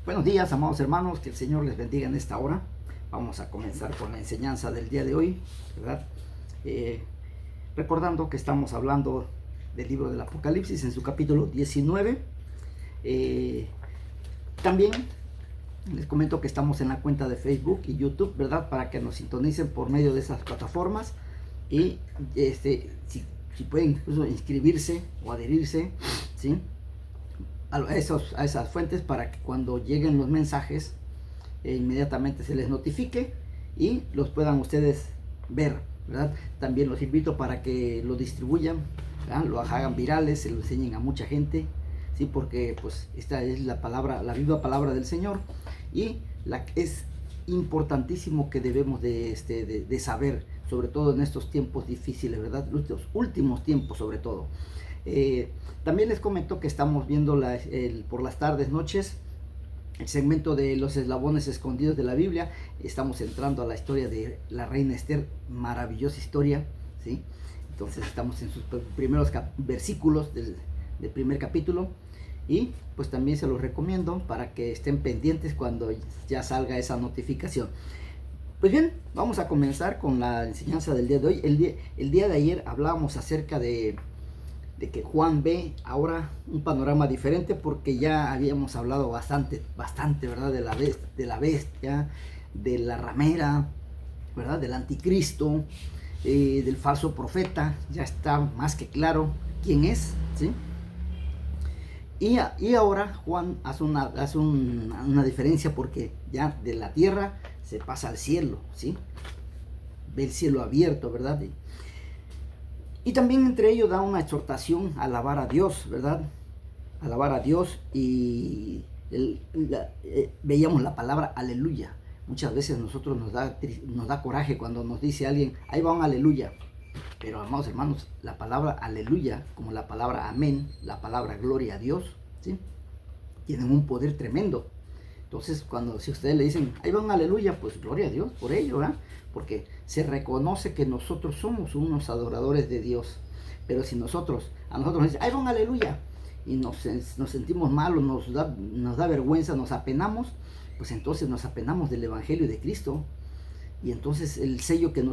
Buenos días, amados hermanos, que el Señor les bendiga en esta hora. Vamos a comenzar con la enseñanza del día de hoy, ¿verdad? Recordando que estamos hablando del libro del Apocalipsis en su capítulo 19. También les comento que estamos en la cuenta de Facebook y YouTube, ¿verdad? Para que nos sintonicen por medio de esas plataformas y si pueden incluso inscribirse o adherirse, ¿sí? A esas fuentes para que cuando lleguen los mensajes inmediatamente se les notifique y los puedan ustedes ver, ¿verdad? También los invito para que lo distribuyan, ¿verdad? Lo hagan virales, se lo enseñen a mucha gente, ¿sí? Porque pues esta es la palabra, la viva palabra del Señor, y es importantísimo que debemos de saber, sobre todo en estos tiempos difíciles, ¿verdad? Los últimos tiempos sobre todo. También les comento que estamos viendo por las tardes, noches, el segmento de los eslabones escondidos de la Biblia. Estamos entrando a la historia de la reina Esther, maravillosa historia, ¿sí? Entonces estamos en sus primeros versículos del primer capítulo, y pues también se los recomiendo para que estén pendientes cuando ya salga esa notificación. Pues bien, vamos a comenzar con la enseñanza del día de hoy. El día de ayer hablábamos acerca de que Juan ve ahora un panorama diferente, porque ya habíamos hablado bastante, ¿verdad? De la bestia, de la ramera, ¿verdad? Del anticristo, del falso profeta. Ya está más que claro quién es, ¿sí? Y ahora Juan hace una diferencia, porque ya de la tierra se pasa al cielo, ¿sí? Ve el cielo abierto, ¿verdad? Y también entre ellos da una exhortación a alabar a Dios, ¿verdad? Alabar a Dios, y veíamos la palabra aleluya. Muchas veces nosotros nos da coraje cuando nos dice alguien, ahí va un aleluya. Pero amados hermanos, la palabra aleluya, como la palabra amén, la palabra gloria a Dios, ¿sí? Tienen un poder tremendo. Entonces, si ustedes le dicen, ahí va un aleluya, pues gloria a Dios por ello, ¿verdad? Porque se reconoce que nosotros somos unos adoradores de Dios. Pero si a nosotros nos dicen, ahí va un aleluya, y nos sentimos malos, nos da vergüenza, nos apenamos, pues entonces nos apenamos del Evangelio de Cristo. Y entonces el sello que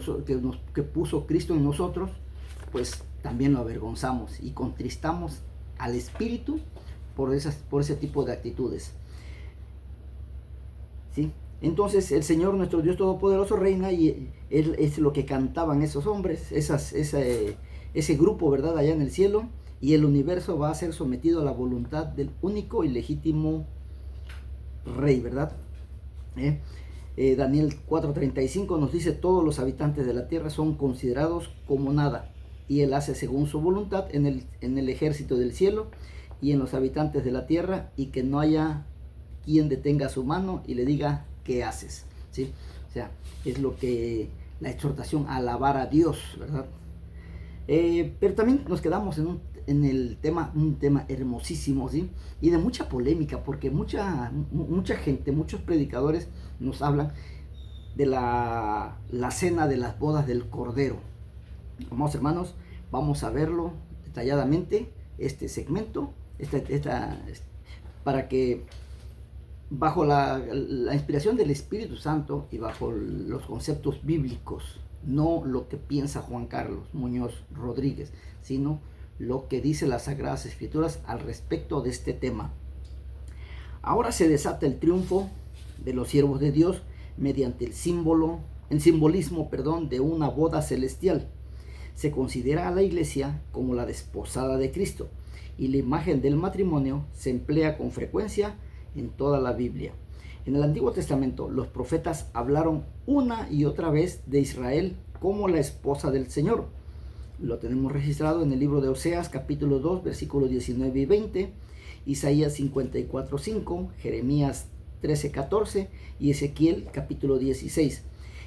puso Cristo en nosotros, pues también lo avergonzamos y contristamos al Espíritu por ese tipo de actitudes, ¿sí? Entonces el Señor nuestro Dios Todopoderoso reina, y Él es lo que cantaban esos hombres, ese grupo, ¿verdad? Allá en el cielo, y el universo va a ser sometido a la voluntad del único y legítimo Rey, ¿verdad? Daniel 4:35 nos dice, todos los habitantes de la tierra son considerados como nada, y Él hace según su voluntad en el ejército del cielo y en los habitantes de la tierra, y que no haya quien detenga su mano y le diga, ¿qué haces? ¿Sí? O sea, es la exhortación a alabar a Dios, ¿verdad? Pero también nos quedamos en el tema, un tema hermosísimo, ¿sí? Y de mucha polémica, porque mucha gente, muchos predicadores nos hablan de la cena de las bodas del Cordero. Vamos, hermanos, vamos a verlo detalladamente, este segmento, para que bajo la inspiración del Espíritu Santo y bajo los conceptos bíblicos, no lo que piensa Juan Carlos Muñoz Rodríguez, sino lo que dice las Sagradas Escrituras al respecto de este tema. Ahora se desata el triunfo de los siervos de Dios mediante el simbolismo de una boda celestial. Se considera a la iglesia como la desposada de Cristo, y la imagen del matrimonio se emplea con frecuencia en toda la Biblia. En el Antiguo Testamento, los profetas hablaron una y otra vez de Israel como la esposa del Señor. Lo tenemos registrado en el libro de Oseas, capítulo 2, versículos 19 y 20, Isaías 54:5, Jeremías 13:14 y Ezequiel, capítulo 16.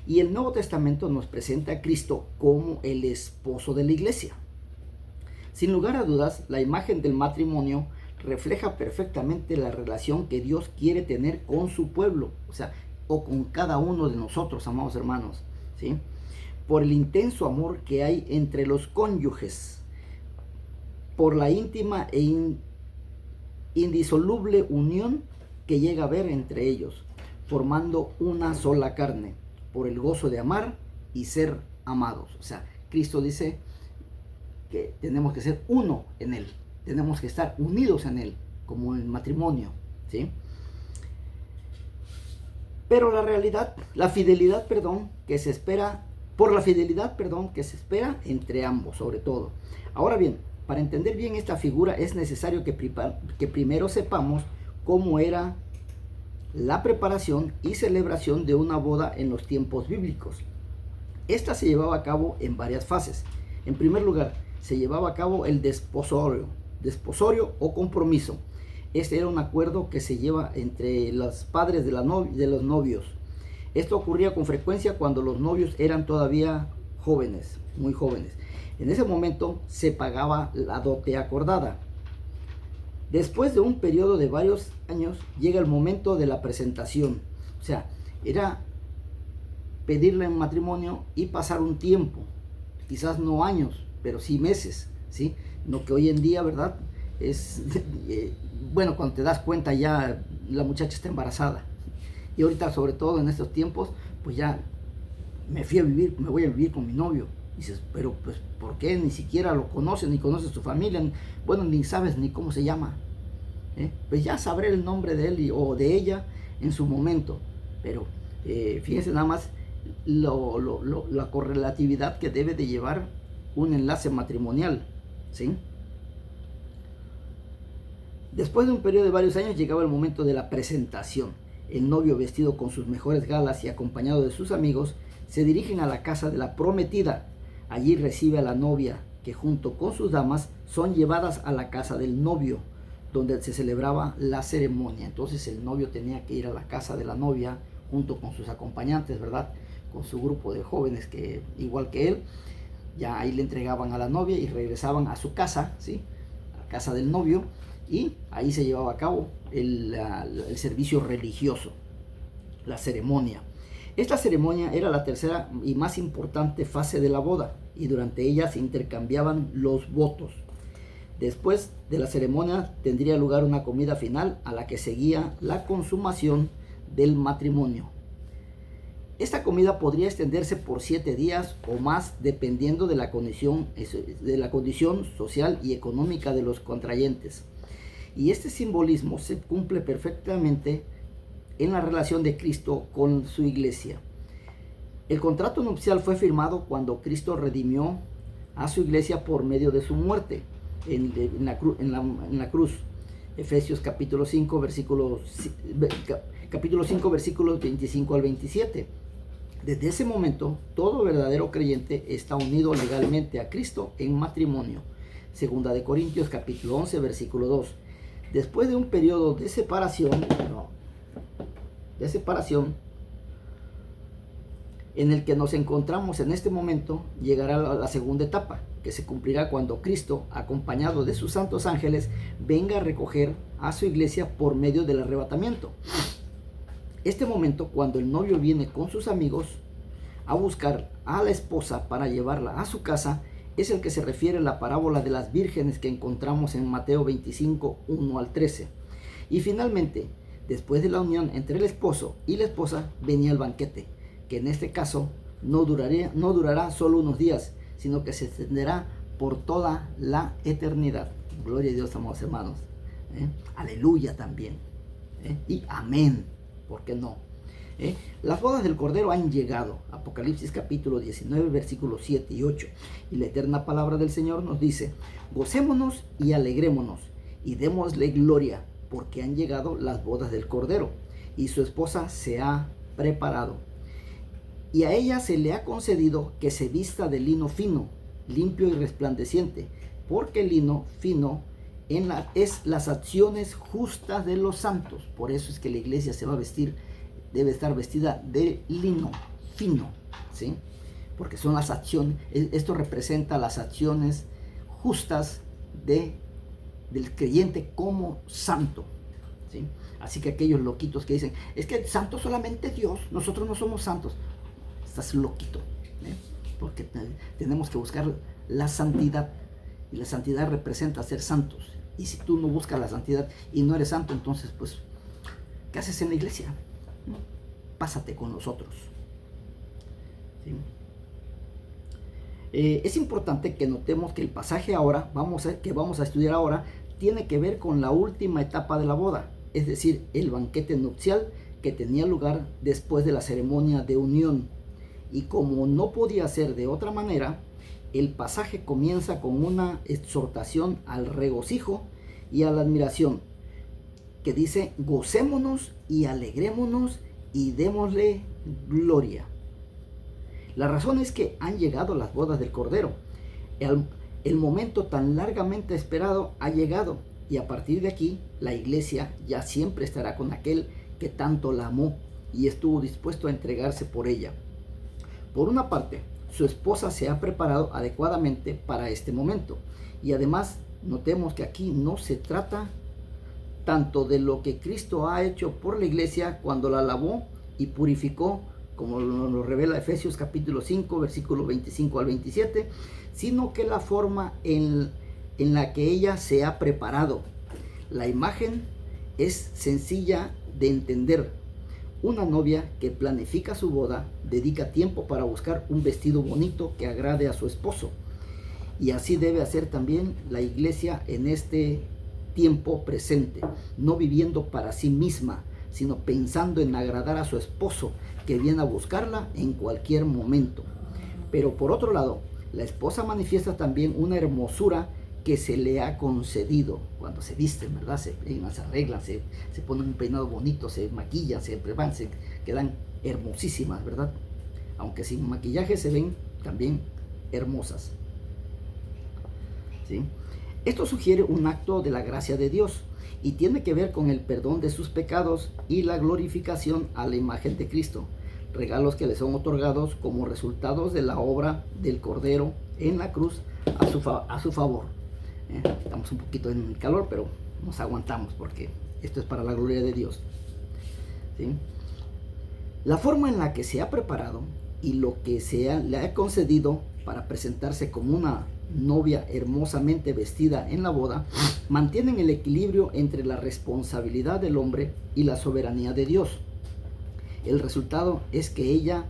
Y el Nuevo Testamento nos presenta a Cristo como el esposo de la iglesia. Sin lugar a dudas, la imagen del matrimonio refleja perfectamente la relación que Dios quiere tener con su pueblo, o con cada uno de nosotros, amados hermanos, ¿sí? Por el intenso amor que hay entre los cónyuges, por la íntima e indisoluble unión que llega a haber entre ellos, formando una sola carne, por el gozo de amar y ser amados. O sea, Cristo dice que tenemos que ser uno en Él, tenemos que estar unidos en Él, como en matrimonio, ¿sí? Pero la fidelidad, que se espera, por la fidelidad, que se espera entre ambos, sobre todo. Ahora bien, para entender bien esta figura es necesario que primero sepamos cómo era la preparación y celebración de una boda en los tiempos bíblicos. Esta se llevaba a cabo en varias fases. En primer lugar, se llevaba a cabo el desposorio o compromiso. Este era un acuerdo que se lleva entre los padres de los novios. Esto ocurría con frecuencia cuando los novios eran todavía jóvenes, muy jóvenes. En ese momento se pagaba la dote acordada. Después de un periodo de varios años llega el momento de la presentación. O sea, era pedirle en matrimonio y pasar un tiempo, quizás no años, pero sí meses, ¿sí? Lo que hoy en día, ¿verdad? Es, bueno, cuando te das cuenta ya la muchacha está embarazada. Y ahorita, sobre todo en estos tiempos, pues ya me voy a vivir con mi novio. Y dices, pero pues, ¿por qué? Ni siquiera lo conoces, ni conoces tu familia, bueno, ni sabes ni cómo se llama. Pues ya sabré el nombre de él o de ella en su momento. Pero fíjense nada más la correlatividad que debe de llevar un enlace matrimonial, ¿sí? Después de un periodo de varios años llegaba el momento de la presentación. El novio, vestido con sus mejores galas y acompañado de sus amigos, se dirigen a la casa de la prometida. Allí recibe a la novia, que junto con sus damas son llevadas a la casa del novio, donde se celebraba la ceremonia. Entonces el novio tenía que ir a la casa de la novia junto con sus acompañantes, ¿verdad? Con su grupo de jóvenes que, igual que él, ya ahí le entregaban a la novia y regresaban a su casa, ¿sí? A la casa del novio, y ahí se llevaba a cabo el servicio religioso, la ceremonia. Esta ceremonia era la tercera y más importante fase de la boda, y durante ella se intercambiaban los votos. Después de la ceremonia tendría lugar una comida final a la que seguía la consumación del matrimonio. Esta comida podría extenderse por 7 días o más dependiendo de la condición social y económica de los contrayentes. Y este simbolismo se cumple perfectamente en la relación de Cristo con su iglesia. El contrato nupcial fue firmado cuando Cristo redimió a su iglesia por medio de su muerte en la cruz. Efesios capítulo 5 versículos 25 al 27. Desde ese momento, todo verdadero creyente está unido legalmente a Cristo en matrimonio. Segunda de Corintios capítulo 11 versículo 2. Después de un periodo de separación en el que nos encontramos en este momento, llegará la segunda etapa, que se cumplirá cuando Cristo, acompañado de sus santos ángeles, venga a recoger a su iglesia por medio del arrebatamiento. Este momento, cuando el novio viene con sus amigos a buscar a la esposa para llevarla a su casa, es el que se refiere a la parábola de las vírgenes que encontramos en Mateo 25, 1 al 13. Y finalmente, después de la unión entre el esposo y la esposa, venía el banquete, que en este caso no durará solo unos días, sino que se extenderá por toda la eternidad. Gloria a Dios, amados hermanos. Aleluya también. Y amén. ¿Por qué no? Las bodas del Cordero han llegado. Apocalipsis capítulo 19, versículos 7 y 8. Y la eterna palabra del Señor nos dice: gocémonos y alegrémonos y démosle gloria, porque han llegado las bodas del Cordero, y su esposa se ha preparado. Y a ella se le ha concedido que se vista de lino fino, limpio y resplandeciente, porque el lino fino es las acciones justas de los santos. Por eso es que la iglesia se va a vestir, debe estar vestida de lino fino, ¿sí? Porque son las acciones, esto representa las acciones justas del creyente como santo, ¿sí? Así que aquellos loquitos que dicen, es que santo solamente Dios, nosotros no somos santos, estás loquito, porque tenemos que buscar la santidad, y la santidad representa ser santos. Y si tú no buscas la santidad y no eres santo, entonces pues ¿qué haces en la iglesia? Pásate con nosotros. ¿Sí? Es importante que notemos que el pasaje que vamos a estudiar ahora tiene que ver con la última etapa de la boda, es decir, el banquete nupcial que tenía lugar después de la ceremonia de unión. Y como no podía ser de otra manera, el pasaje comienza con una exhortación al regocijo y a la admiración, que dice: gocémonos y alegrémonos y démosle gloria. La razón es que han llegado las bodas del Cordero. El momento tan largamente esperado ha llegado, y a partir de aquí la iglesia ya siempre estará con aquel que tanto la amó y estuvo dispuesto a entregarse por ella. Por una parte, su esposa se ha preparado adecuadamente para este momento, y además notemos que aquí no se trata tanto de lo que Cristo ha hecho por la iglesia cuando la lavó y purificó, como nos revela Efesios capítulo 5, versículo 25 al 27, sino que la forma en la que ella se ha preparado. La imagen es sencilla de entender. Una novia que planifica su boda dedica tiempo para buscar un vestido bonito que agrade a su esposo. Y así debe hacer también la iglesia en este tiempo presente, no viviendo para sí misma, sino pensando en agradar a su esposo, que viene a buscarla en cualquier momento. Pero por otro lado, la esposa manifiesta también una hermosura que se le ha concedido cuando se visten, ¿verdad? Se arreglan, se ponen un peinado bonito, se maquillan, se preparan, se quedan hermosísimas, ¿verdad? Aunque sin maquillaje se ven también hermosas. ¿Sí? Esto sugiere un acto de la gracia de Dios y tiene que ver con el perdón de sus pecados y la glorificación a la imagen de Cristo, regalos que le son otorgados como resultados de la obra del Cordero en la cruz a su favor. Estamos un poquito en calor, pero nos aguantamos porque esto es para la gloria de Dios. ¿Sí? La forma en la que se ha preparado y lo que le ha concedido para presentarse como una novia hermosamente vestida en la boda, mantienen el equilibrio entre la responsabilidad del hombre y la soberanía de Dios. El resultado es que ella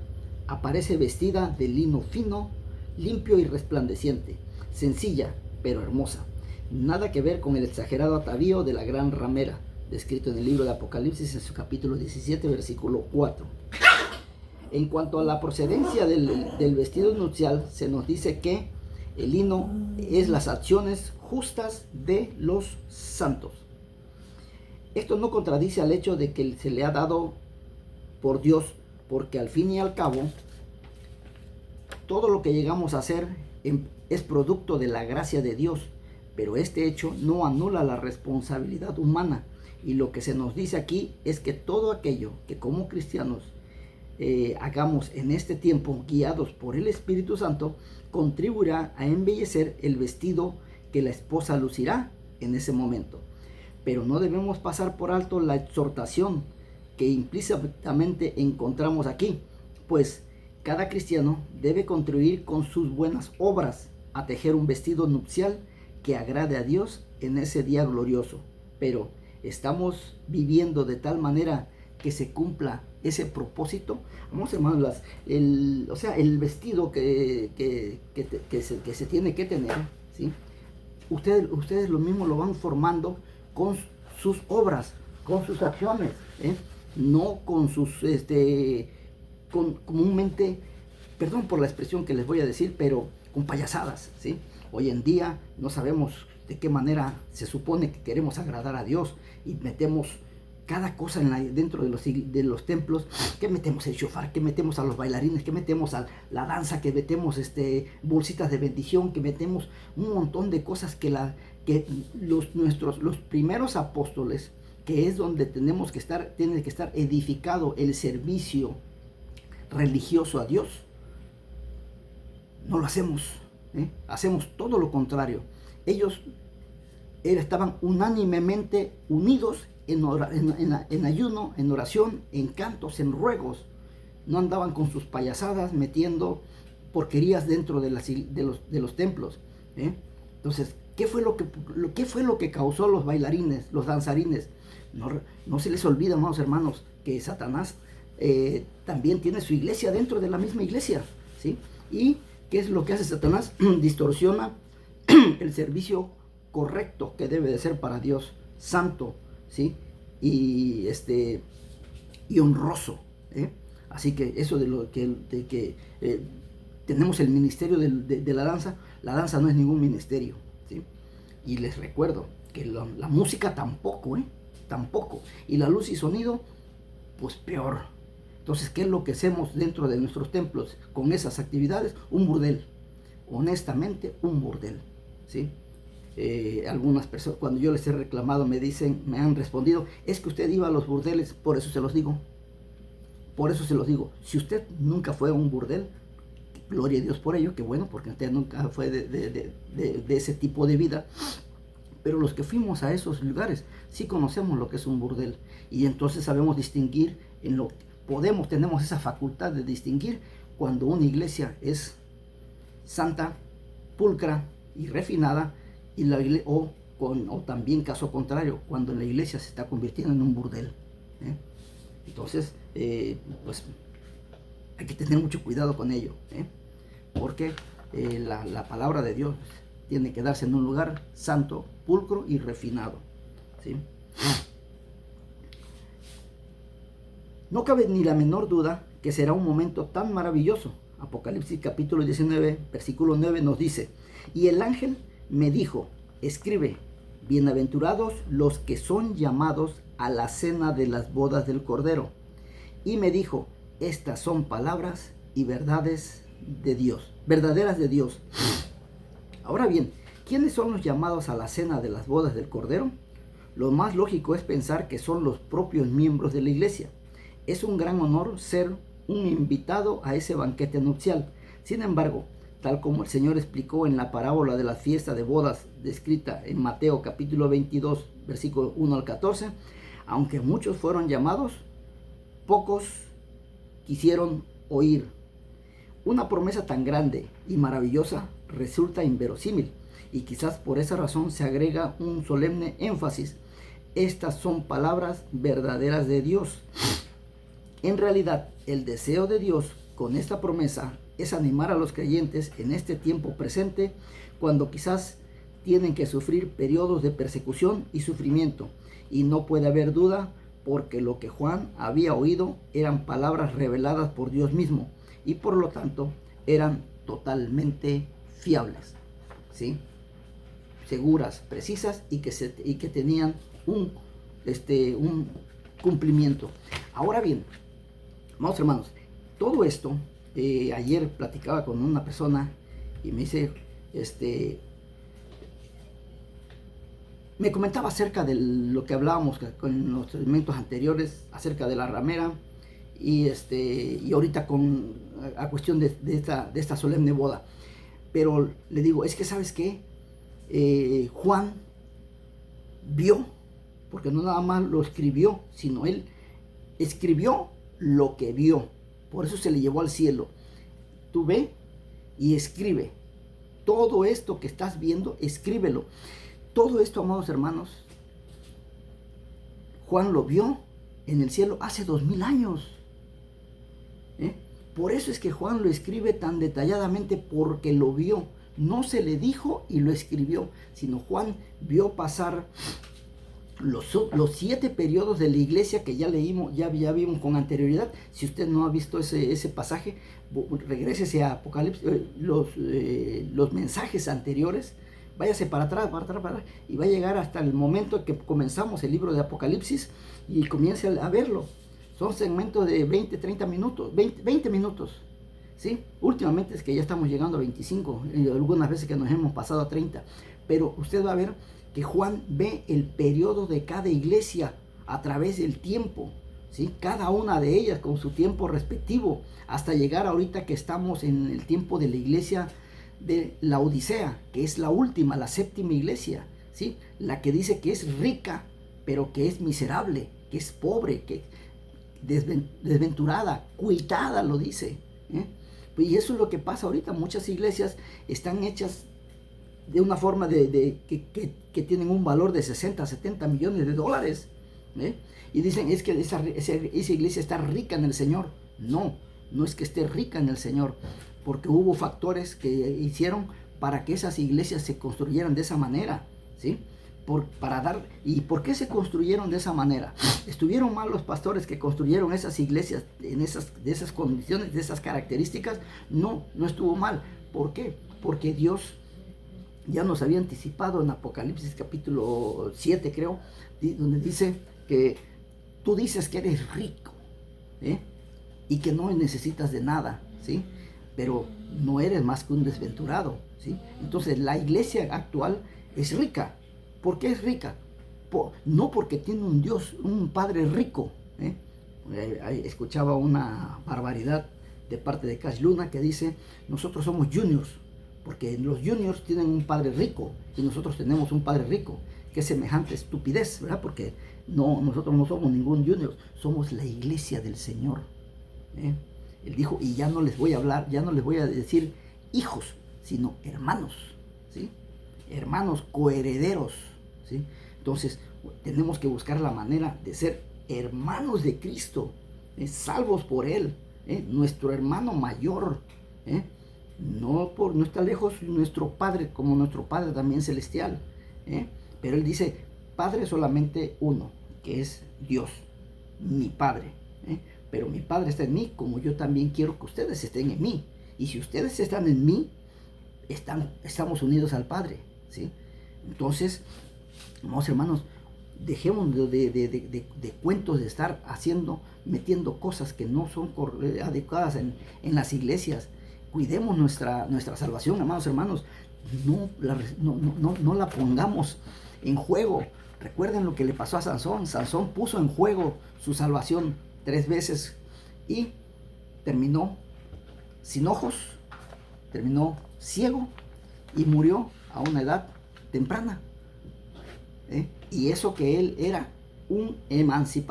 aparece vestida de lino fino, limpio y resplandeciente, sencilla pero hermosa. Nada que ver con el exagerado atavío de la gran ramera, descrito en el libro de Apocalipsis en su capítulo 17, versículo 4. En cuanto a la procedencia del vestido nupcial, se nos dice que el lino es las acciones justas de los santos. Esto no contradice al hecho de que se le ha dado por Dios, porque al fin y al cabo, todo lo que llegamos a hacer es producto de la gracia de Dios, pero este hecho no anula la responsabilidad humana, y lo que se nos dice aquí es que todo aquello que como cristianos hagamos en este tiempo, guiados por el Espíritu Santo, contribuirá a embellecer el vestido que la esposa lucirá en ese momento. Pero no debemos pasar por alto la exhortación que implícitamente encontramos aquí, pues cada cristiano debe contribuir con sus buenas obras a tejer un vestido nupcial que agrade a Dios en ese día glorioso. Pero ¿estamos viviendo de tal manera que se cumpla ese propósito? Vamos, hermanos, el vestido que se tiene que tener, ¿sí? Ustedes lo mismo lo van formando con sus obras, con sus acciones, no con sus, comúnmente, perdón por la expresión que les voy a decir, pero con payasadas, ¿sí? Hoy en día no sabemos de qué manera se supone que queremos agradar a Dios y metemos cada cosa dentro de los templos, que metemos el shofar, que metemos a los bailarines, que metemos a la danza, que metemos bolsitas de bendición, que metemos un montón de cosas que los primeros apóstoles, que es donde tiene que estar edificado el servicio religioso a Dios, no lo hacemos, hacemos todo lo contrario. Ellos estaban unánimemente unidos en ayuno, en oración, en cantos, en ruegos. No andaban con sus payasadas metiendo porquerías dentro de los templos. Entonces, ¿qué fue lo que causó los bailarines, los danzarines? No se les olvida, amados hermanos, que Satanás también tiene su iglesia dentro de la misma iglesia, ¿sí? ¿Y qué es lo que hace Satanás? Distorsiona el servicio correcto que debe de ser para Dios, santo, ¿sí? Y honroso, ¿eh? Así que eso de que tenemos el ministerio de la danza no es ningún ministerio, ¿sí? Y les recuerdo que la música tampoco, tampoco. Y la luz y sonido, pues peor. Entonces, ¿qué es lo que hacemos dentro de nuestros templos con esas actividades? Un burdel. Honestamente, un burdel, ¿sí? Algunas personas, cuando yo les he reclamado, me han respondido, es que usted iba a los burdeles. Por eso se los digo. Por eso se los digo. Si usted nunca fue a un burdel, gloria a Dios por ello, que bueno, porque usted nunca fue de ese tipo de vida. Pero los que fuimos a esos lugares, sí conocemos lo que es un burdel. Y entonces sabemos distinguir, tenemos esa facultad de distinguir cuando una iglesia es santa, pulcra y refinada, o también caso contrario, cuando la iglesia se está convirtiendo en un burdel. Entonces, pues hay que tener mucho cuidado con ello, porque la palabra de Dios tiene que darse en un lugar santo, pulcro y refinado, ¿sí? No cabe ni la menor duda que será un momento tan maravilloso. Apocalipsis capítulo 19, versículo 9 nos dice: y el ángel me dijo, escribe, bienaventurados los que son llamados a la cena de las bodas del Cordero. Y me dijo, estas son palabras y verdades de Dios, verdaderas de Dios. Ahora bien, ¿quiénes son los llamados a la cena de las bodas del Cordero? Lo más lógico es pensar que son los propios miembros de la iglesia. Es un gran honor ser un invitado a ese banquete nupcial. Sin embargo, tal como el Señor explicó en la parábola de la fiesta de bodas descrita en Mateo capítulo 22, versículo 1 al 14, aunque muchos fueron llamados, pocos quisieron oír. Una promesa tan grande y maravillosa resulta inverosímil, y quizás por esa razón se agrega un solemne énfasis. Estas son palabras verdaderas de Dios. En realidad, el deseo de Dios con esta promesa es animar a los creyentes en este tiempo presente, cuando quizás tienen que sufrir periodos de persecución y sufrimiento, y no puede haber duda, porque lo que Juan había oído eran palabras reveladas por Dios mismo, y por lo tanto eran totalmente fiables, ¿sí? Seguras, precisas, y que tenían un cumplimiento. Ahora bien, amados hermanos, todo esto, ayer platicaba con una persona y me dice, me comentaba acerca de lo que hablábamos con los segmentos anteriores, acerca de la ramera, y ahorita a cuestión de esta solemne boda. Pero le digo, es que ¿sabes qué? Juan vio, porque no nada más lo escribió, sino él escribió lo que vio. Por eso se le llevó al cielo. Tú ve y escribe. Todo esto que estás viendo, escríbelo. Todo esto, amados hermanos, Juan lo vio en el cielo hace 2000 años. Por eso es que Juan lo escribe tan detalladamente, porque lo vio. No se le dijo y lo escribió, sino Juan vio pasar los 7 periodos de la iglesia que ya leímos, ya vimos con anterioridad. Si usted no ha visto ese pasaje, regrésese a Apocalipsis, los mensajes anteriores, váyase para atrás, y va a llegar hasta el momento que comenzamos el libro de Apocalipsis y comience a verlo. Son segmentos de 20, 30 minutos, 20 minutos, ¿sí? Últimamente es que ya estamos llegando a 25, y algunas veces que nos hemos pasado a 30, pero usted va a ver que Juan ve el periodo de cada iglesia a través del tiempo, ¿sí? Cada una de ellas con su tiempo respectivo, hasta llegar ahorita que estamos en el tiempo de la iglesia de la Odisea, que es la última, la 7ª iglesia, ¿sí? La que dice que es rica, pero que es miserable, que es pobre, que desventurada, cuitada, lo dice, y eso es lo que pasa ahorita. Muchas iglesias están hechas de una forma que tienen un valor de 60, 70 millones de dólares, Y dicen, es que esa iglesia está rica en el Señor. No, no es que esté rica en el Señor, porque hubo factores que hicieron para que esas iglesias se construyeran de esa manera, ¿sí? ¿Y por qué se construyeron de esa manera? ¿Estuvieron mal los pastores que construyeron esas iglesias de esas condiciones, de esas características? No, no estuvo mal. ¿Por qué? Porque Dios ya nos había anticipado en Apocalipsis capítulo 7, creo, donde dice que tú dices que eres rico, y que no necesitas de nada, ¿sí? Pero no eres más que un desventurado, ¿sí? Entonces la iglesia actual es rica. ¿Por qué es rica? No porque tiene un Dios, un Padre rico. Escuchaba una barbaridad de parte de Cash Luna que dice, nosotros somos juniors, porque los juniors tienen un Padre rico y nosotros tenemos un Padre rico. Qué semejante estupidez, ¿verdad? Porque nosotros no somos ningún junior, somos la iglesia del Señor. Él dijo, y ya no les voy a hablar, ya no les voy a decir hijos, sino hermanos, ¿sí? Hermanos coherederos, ¿sí? Entonces tenemos que buscar la manera de ser hermanos de Cristo, salvos por Él, nuestro hermano mayor, no está lejos nuestro Padre, como nuestro Padre también celestial, pero Él dice, Padre solamente uno, que es Dios, mi Padre, pero mi Padre está en mí, como yo también quiero que ustedes estén en mí, y si ustedes están en mí, estamos unidos al Padre, ¿sí? Entonces, vamos, hermanos, dejemos de cuentos de estar metiendo cosas que no son adecuadas en las iglesias. Cuidemos nuestra salvación, hermanos, no la pongamos en juego. Recuerden lo que le pasó a Sansón. Sansón puso en juego su salvación 3 veces y terminó sin ojos, terminó ciego y murió a una edad temprana. Y eso que él era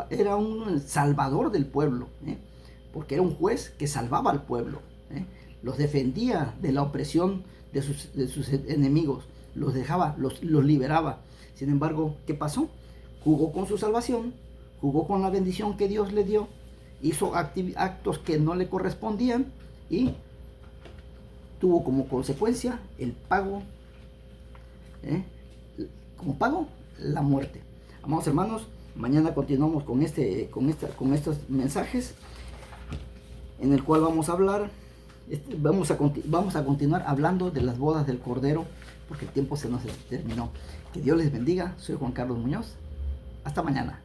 era un salvador del pueblo, porque era un juez que salvaba al pueblo, los defendía de la opresión de sus enemigos, los dejaba, los liberaba. Sin embargo, ¿qué pasó? Jugó con su salvación, jugó con la bendición que Dios le dio, hizo actos que no le correspondían y tuvo como consecuencia el pago, como pago, la muerte. Amados hermanos, mañana continuamos con estos mensajes, en el cual vamos a hablar, vamos a continuar hablando de las bodas del Cordero, porque el tiempo se nos terminó. Que Dios les bendiga. Soy Juan Carlos Muñoz. Hasta mañana.